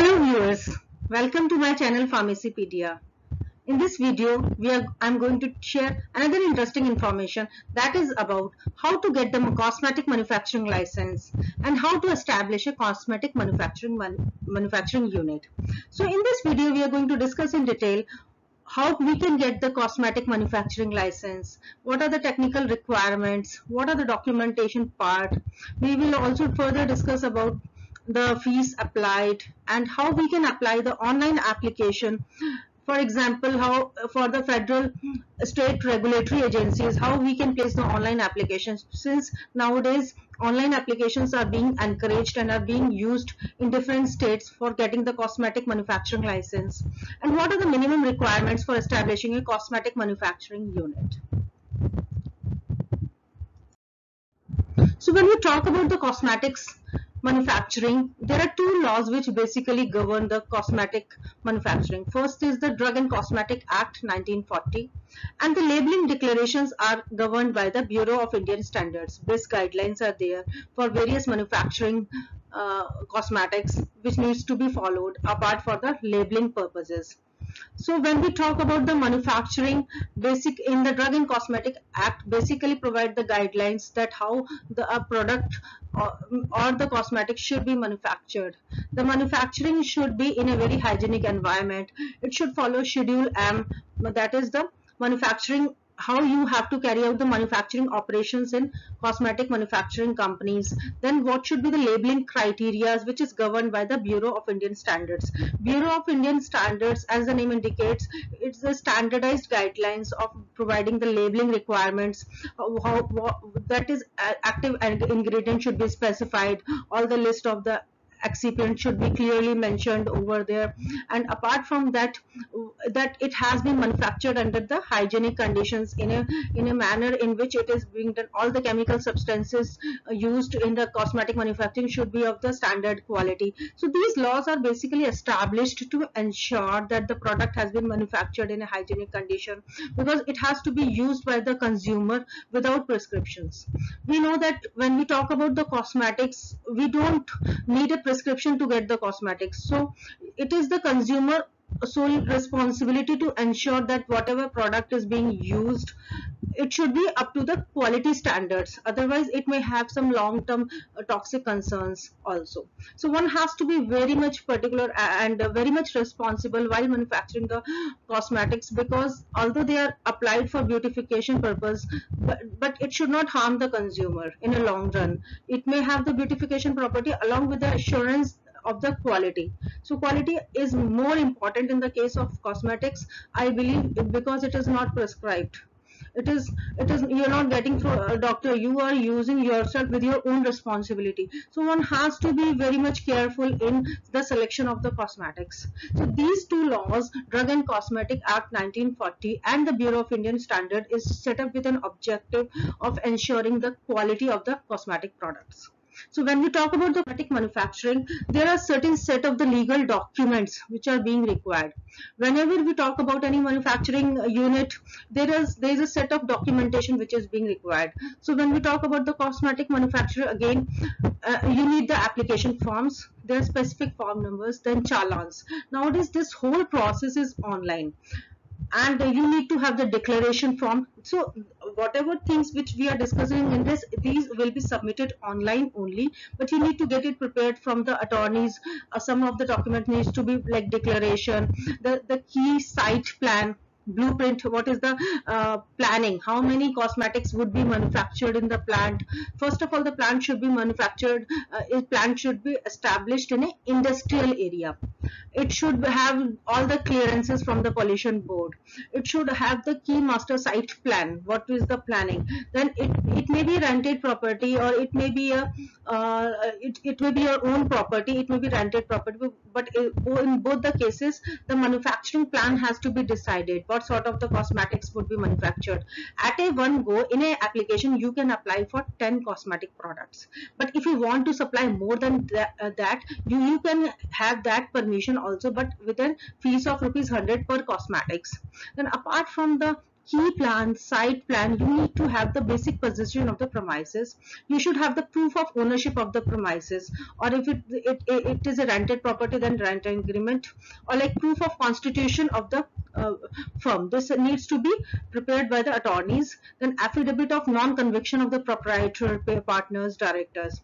Hello viewers, welcome to my channel Pharmacypedia. In this video, I'm going to share another interesting information that is about how to get the cosmetic manufacturing license and how to establish a cosmetic manufacturing unit. So in this video, we are going to discuss in detail how we can get the cosmetic manufacturing license, what are the technical requirements, what are the documentation part. We will also further discuss about the fees applied and how we can apply the online application. For example, how for the federal state regulatory agencies, how we can place the online applications, since nowadays online applications are being encouraged and are being used in different states for getting the cosmetic manufacturing license, and what are the minimum requirements for establishing a cosmetic manufacturing unit. So when we talk about the cosmetics manufacturing, there are two laws which basically govern the cosmetic manufacturing. First is the Drug and Cosmetic Act 1940, and the labeling declarations are governed by the Bureau of Indian Standards. These guidelines are there for various manufacturing cosmetics which needs to be followed apart for the labeling purposes. So when we talk about the manufacturing, in the Drug and Cosmetic Act basically provide the guidelines that how the product or the cosmetic should be manufactured. The manufacturing should be in a very hygienic environment. It should follow Schedule M, that is the manufacturing, how you have to carry out the manufacturing operations in cosmetic manufacturing companies. Then what should be the labeling criteria which is governed by the Bureau of Indian Standards. Bureau of Indian Standards, as the name indicates, it's the standardized guidelines of providing the labeling requirements. That is active ingredient should be specified, all the list of the excipient should be clearly mentioned over there, and apart from that, that it has been manufactured under the hygienic conditions in a manner in which it is being done. All the chemical substances used in the cosmetic manufacturing should be of the standard quality. So these laws are basically established to ensure that the product has been manufactured in a hygienic condition, because it has to be used by the consumer without prescriptions. We know that when we talk about the cosmetics, we don't need a prescription to get the cosmetics. So it is the consumer sole responsibility to ensure that whatever product is being used, it should be up to the quality standards. Otherwise it may have some long-term toxic concerns also. So one has to be very much particular and very much responsible while manufacturing the cosmetics, because although they are applied for beautification purpose, but it should not harm the consumer in a long run. It may have the beautification property along with the assurance of the quality. So quality is more important in the case of cosmetics, I believe, because it is not prescribed. It is you're not getting through a doctor, you are using yourself with your own responsibility. So one has to be very much careful in the selection of the cosmetics. So these two laws, Drug and Cosmetic Act 1940 and the Bureau of Indian Standard, is set up with an objective of ensuring the quality of the cosmetic products. So when we talk about the cosmetic manufacturing, there are certain set of the legal documents which are being required. Whenever we talk about any manufacturing unit, there is a set of documentation which is being required. So when we talk about the cosmetic manufacturer, again, you need the application forms, there are specific form numbers, then challans. Nowadays this whole process is online, and you need to have the declaration form. So whatever things which we are discussing in this, these will be submitted online only, but you need to get it prepared from the attorneys. Some of the document needs to be like declaration, the key site plan, blueprint, what is the planning, how many cosmetics would be manufactured in the plant. First of all, the plant should be manufactured, plant should be established in an industrial area. It should have all the clearances from the pollution board. It should have the key master site plan, what is the planning. Then it may be rented property, or it may be a it may be your own property, it may be rented property, but in both the cases the manufacturing plan has to be decided what sort of the cosmetics would be manufactured. At a one go in a application you can apply for 10 cosmetic products, but if you want to supply more than that, you can have that permission also, but with a fees of rupees 100 per cosmetics. Then apart from the key plan, site plan, you need to have the basic possession of the premises. You should have the proof of ownership of the premises, or if it is a rented property, then rent agreement, or like proof of constitution of the firm. This needs to be prepared by the attorneys. Then affidavit of non-conviction of the proprietor, partners, directors,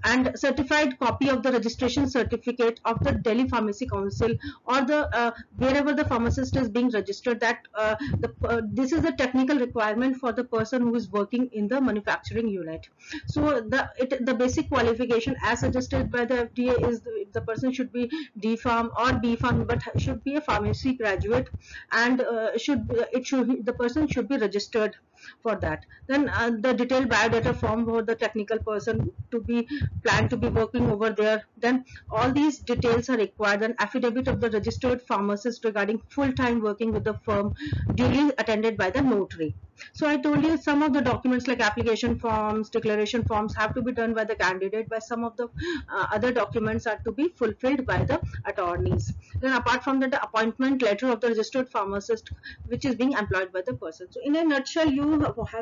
and certified copy of the registration certificate of the Delhi Pharmacy Council, or the wherever the pharmacist is being registered, that this is a technical requirement for the person who is working in the manufacturing unit. So the basic qualification as suggested by the FDA is the person should be D Pharm or B Pharm, but should be a pharmacy graduate, and the person should be registered for that. Then the detailed biodata form for the technical person to be planned to be working over there. Then all these details are required. An affidavit of the registered pharmacist regarding full-time working with the firm, duly attended by the notary. So I told you some of the documents like application forms, declaration forms have to be done by the candidate, but some of the other documents are to be fulfilled by the attorneys. Then apart from that, the appointment letter of the registered pharmacist which is being employed by the person. So in a nutshell, you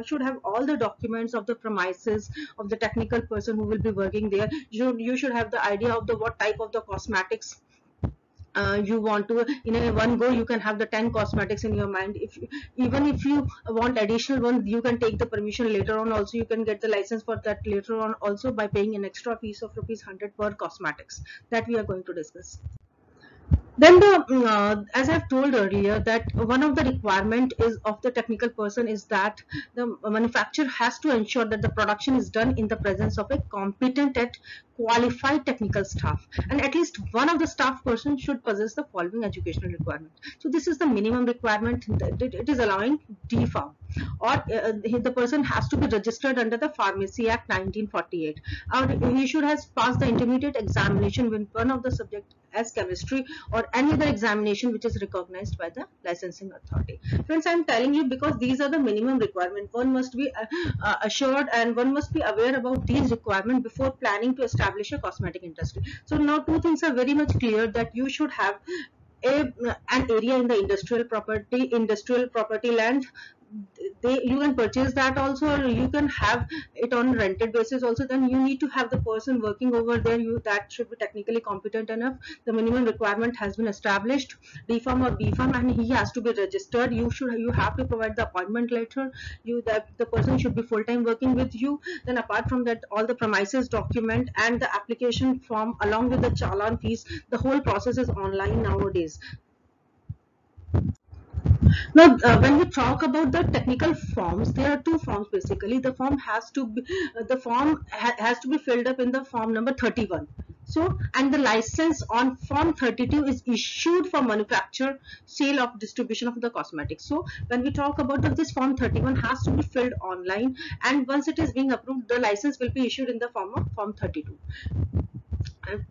should have all the documents of the premises of the technical person who will be working there. You should have the idea of the what type of the cosmetics you want to. In a one go you can have the 10 cosmetics in your mind. Even if you want additional one, you can take the permission later on. Also you can get the license for that later on also by paying an extra fees of ₹100 per cosmetics that we are going to discuss. Then as I've told earlier, that one of the requirement is of the technical person is that the manufacturer has to ensure that the production is done in the presence of a competent and qualified technical staff, and at least one of the staff person should possess the following educational requirement. So this is the minimum requirement that it is allowing D Pharm, or the person has to be registered under the Pharmacy Act 1948, or he should have passed the intermediate examination with one of the subject as chemistry, or any other examination which is recognized by the licensing authority. Friends, I am telling you because these are the minimum requirement. One must be assured and one must be aware about these requirements before planning to establish a cosmetic industry. So now two things are very much clear, that you should have an area in the industrial property land. You can purchase that also, or you can have it on rented basis also. Then you need to have the person working over there, that should be technically competent enough. The minimum requirement has been established, D Pharm or B Pharm, and he has to be registered. You have to provide the appointment letter. That the person should be full-time working with you. Then apart from that, all the premises document and the application form along with the challan fees, the whole process is online nowadays. Now, when we talk about the technical forms, there are two forms basically. The form has to be has to be filled up in the form number 31. So, and the license on form 32 is issued for manufacture, sale of distribution of the cosmetics. So, when we talk about this form 31 has to be filled online, and once it is being approved, the license will be issued in the form of form 32.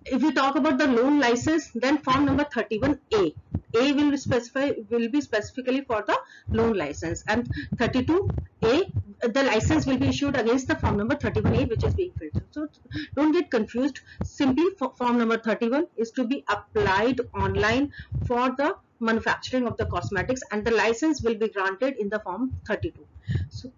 If we talk about the loan license, then form number 31A. A will be specifically for the loan license, and 32A, the license will be issued against the form number 31A which is being filled. So don't get confused. Simply form number 31 is to be applied online for the manufacturing of the cosmetics, and the license will be granted in the form 32. So,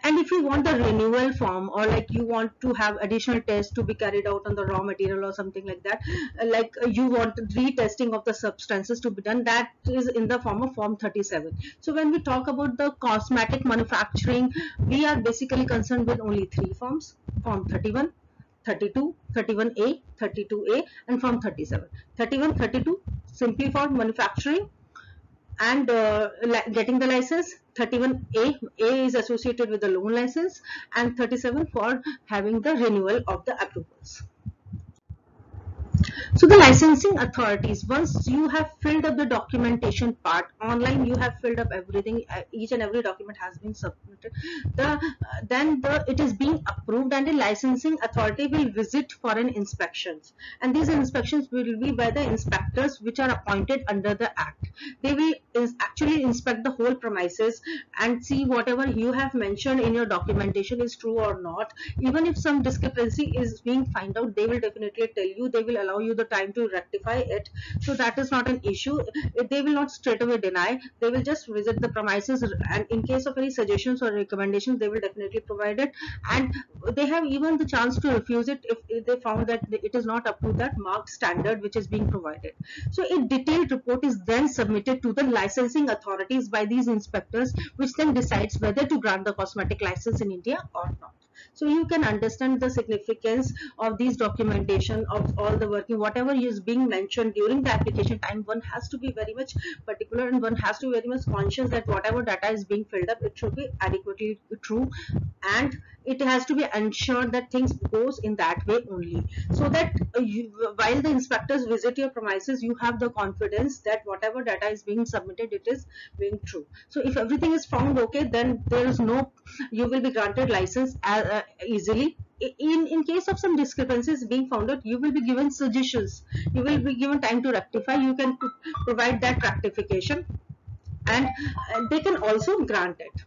and if you want the renewal form, or like you want to have additional tests to be carried out on the raw material or something like that, like you want retesting of the substances to be done, that is in the form of form 37. So when we talk about the cosmetic manufacturing, we are basically concerned with only three forms: form 31, 32, 31A, 32A, and form 37. 31, 32 simply for manufacturing and getting the license. 31A is associated with the loan license, and 37 for having the renewal of the approvals. So the licensing authorities, once you have filled up the documentation part online, you have filled up everything, each and every document has been submitted, then it is being approved, and the licensing authority will visit for an inspections, and these inspections will be by the inspectors which are appointed under the act. They will actually inspect the whole premises and see whatever you have mentioned in your documentation is true or not. Even if some discrepancy is being found out, they will definitely tell you. They will allow you the time time to rectify it. So that is not an issue. They will not straight away deny. They will just visit the premises, and in case of any suggestions or recommendations, they will definitely provide it. And they have even the chance to refuse it if they found that it is not up to that marked standard which is being provided. So a detailed report is then submitted to the licensing authorities by these inspectors, which then decides whether to grant the cosmetic license in India or not. So you can understand the significance of these documentation of all the working, whatever is being mentioned during the application time. One has to be very much particular, and one has to be very much conscious that whatever data is being filled up, it should be adequately true, and it has to be ensured that things goes in that way only, so that while the inspectors visit your premises, you have the confidence that whatever data is being submitted, it is being true. So if everything is found okay, then there is no, you will be granted license easily. In case of some discrepancies being found out, you will be given suggestions, you will be given time to rectify. You can provide that rectification, and they can also grant it.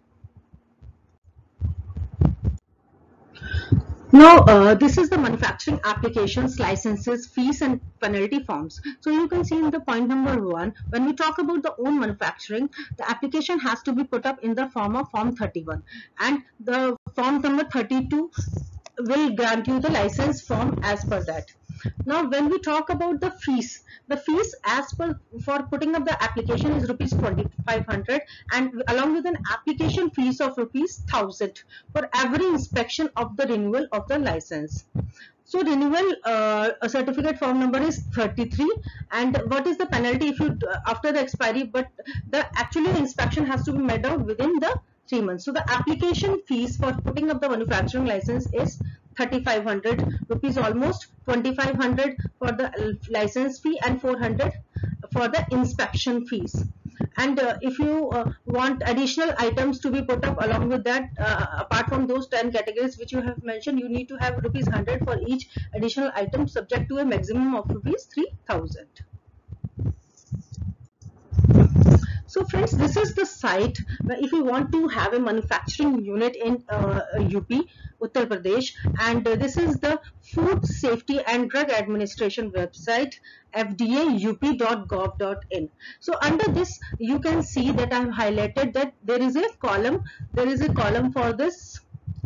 Now, this is the manufacturing applications, licenses, fees, and penalty forms. So you can see in the point number 1, when we talk about the own manufacturing, the application has to be put up in the form of Form 31, and the form number 32 will grant you the license form as per that. Now, when we talk about the fees as per for putting up the application is rupees 2500, and along with an application fees of rupees 1000 for every inspection of the renewal of the license. So renewal certificate form number is 33, and what is the penalty if you after the expiry, but the actual inspection has to be made out within the 3 months. So the application fees for putting up the manufacturing license is 3500 rupees, almost 2500 for the license fee and 400 for the inspection fees. And if you want additional items to be put up along with that, apart from those 10 categories which you have mentioned, you need to have rupees 100 for each additional item, subject to a maximum of rupees 3000. So friends, this is the site where if you want to have a manufacturing unit in UP, Uttar Pradesh, and this is the Food Safety and Drug Administration website, fdaup.gov.in. So under this, you can see that I have highlighted that there is a column for this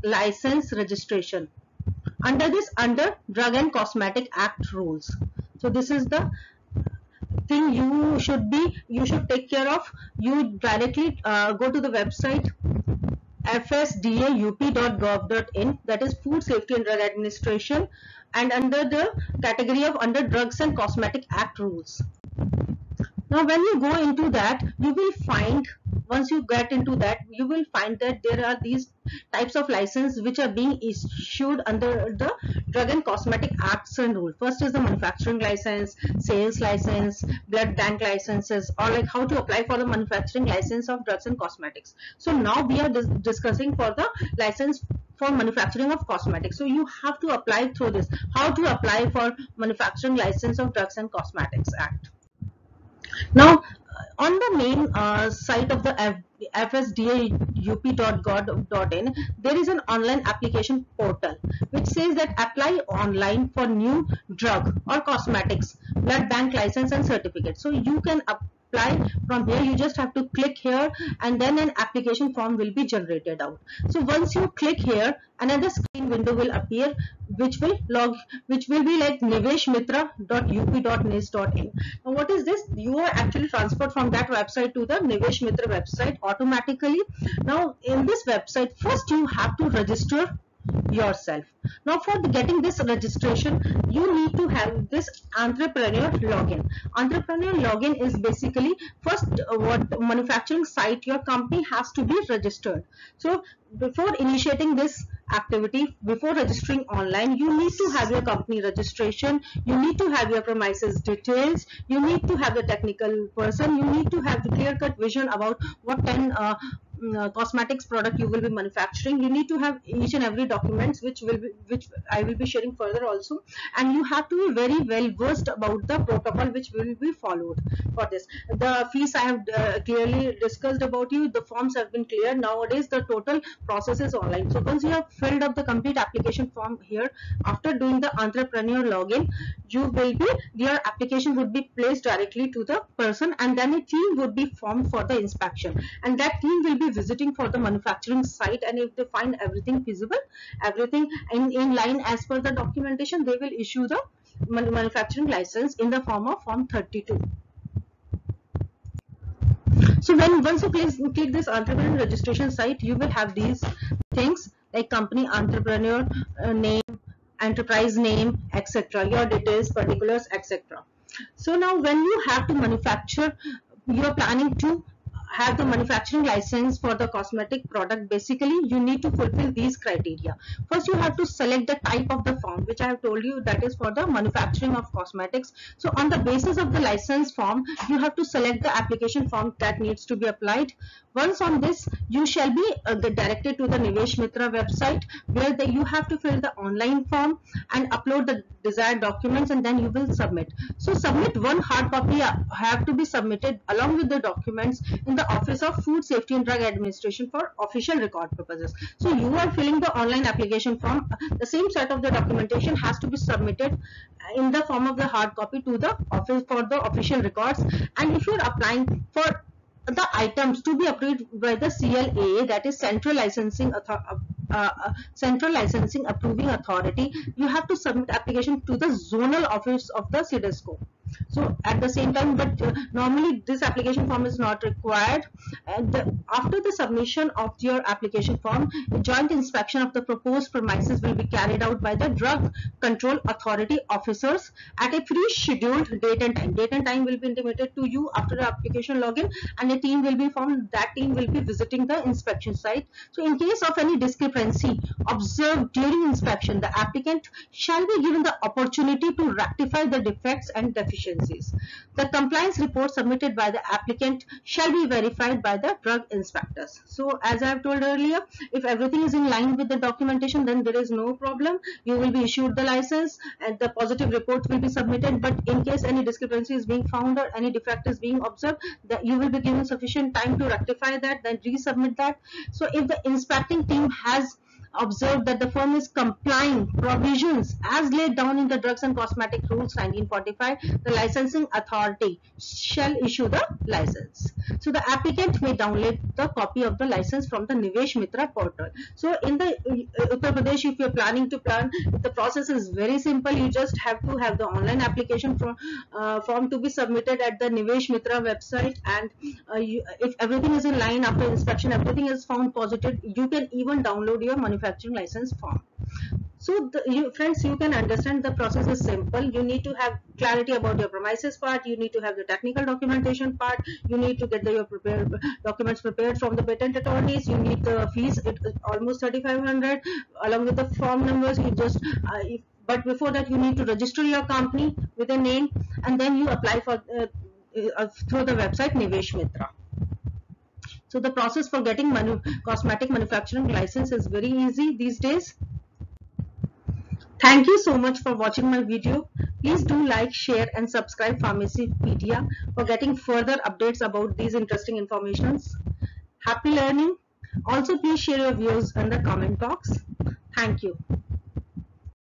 license registration. Under this, under Drug and Cosmetic Act rules. So this is the thing you should take care of. You directly go to the website fsdaup.gov.in, that is Food Safety and Drug Administration, and under the category of under Drugs and Cosmetic Act rules. Now when you go into that, you will find, once you get into that, you will find that there are these types of license which are being issued under the Drug and Cosmetic Acts and rule. First is the manufacturing license, sales license, blood bank licenses, or like how to apply for the manufacturing license of drugs and cosmetics. So now we are discussing for the license for manufacturing of cosmetics. So you have to apply through this, how to apply for manufacturing license of Drugs and Cosmetics Act. Now, on the main site of the fsdaup.gov.in, there is an online application portal which says that apply online for new drug or cosmetics, blood bank license and certificate. So you can apply from here. You just have to click here, and then an application form will be generated out. So once you click here, another screen window will appear which will be like niveshmitra.up.nis.in. Now what is this? You are actually transferred from that website to the Nivesh Mitra website automatically. Now in this website, first you have to register yourself. Now for getting this registration, you need to have this entrepreneur login. Entrepreneur login is basically first what manufacturing site your company has to be registered. So before initiating this activity, before registering online, you need to have your company registration, you need to have your premises details, you need to have the technical person, you need to have the clear-cut vision about what 10 cosmetics product you will be manufacturing. You need to have each and every documents which I will be sharing further also, and you have to be very well versed about the protocol which will be followed for this. The fees I have clearly discussed about you. The forms have been clear. Nowadays the total process is online. So once you have filled up the complete application form here, after doing the entrepreneur login, your application would be placed directly to the person, and then a team would be formed for the inspection, and that team will be visiting for the manufacturing site, and if they find everything feasible, everything in line as per the documentation, they will issue the manufacturing license in the form of Form 32. So once you click this entrepreneur registration site, you will have these things like company, entrepreneur name, enterprise name, etc., your details, particulars, etc. So now when you have to manufacture, you are planning to have the manufacturing license for the cosmetic product. Basically you need to fulfill these criteria. First you have to select the type of the form, which I have told you that is for the manufacturing of cosmetics. So on the basis of the license form, you have to select the application form that needs to be applied. Once on this, you shall be directed to the Nivesh Mitra website, where you have to fill the online form and upload the desired documents, and then you will submit. So submit one hard copy have to be submitted along with the documents in the Office of Food Safety and Drug Administration for official record purposes. So you are filling the online application form, the same set of the documentation has to be submitted in the form of the hard copy to the office for the official records. And if you are applying for the items to be approved by the CLA, that is Central Licensing Approving Authority, you have to submit application to the zonal office of the CDSCO. So at the same time, but normally this application form is not required. And after the submission of your application form, the joint inspection of the proposed premises will be carried out by the Drug Control Authority officers at a pre-scheduled date and time. Date and time will be intimated to you after the application login, and a team will be formed. That team will be visiting the inspection site. So in case of any discrepancy observed during inspection, the applicant shall be given the opportunity to rectify the defects and deficiencies. The compliance report submitted by the applicant shall be verified by the drug inspectors. So as I have told earlier, if everything is in line with the documentation, then there is no problem. You will be issued the license and the positive report will be submitted. But in case any discrepancy is being found or any defect is being observed, that you will be given sufficient time to rectify that, then resubmit that. So if the inspecting team has observed that the firm is complying provisions as laid down in the Drugs and Cosmetic Rules 1945, the licensing authority shall issue the license. So the applicant may download the copy of the license from the Nivesh Mitra portal. So in the Uttar Pradesh, if you're planning to plan, the process is very simple. You just have to have the online application form to be submitted at the Nivesh Mitra website, and if everything is in line after inspection, everything is found positive, you can even download your manufacturing license form. So friends, you can understand the process is simple. You need to have clarity about your premises part, you need to have the technical documentation part, you need to get your documents prepared from the patent attorneys, you need the fees, almost 3,500 along with the form numbers. You just but before that you need to register your company with a name, and then you apply for through the website Nivesh Mitra. So the process for getting cosmetic manufacturing license is very easy these days. Thank you so much for watching my video. Please do like, share and subscribe Pharmacypedia for getting further updates about these interesting informations. Happy learning. Also please share your views in the comment box. Thank you.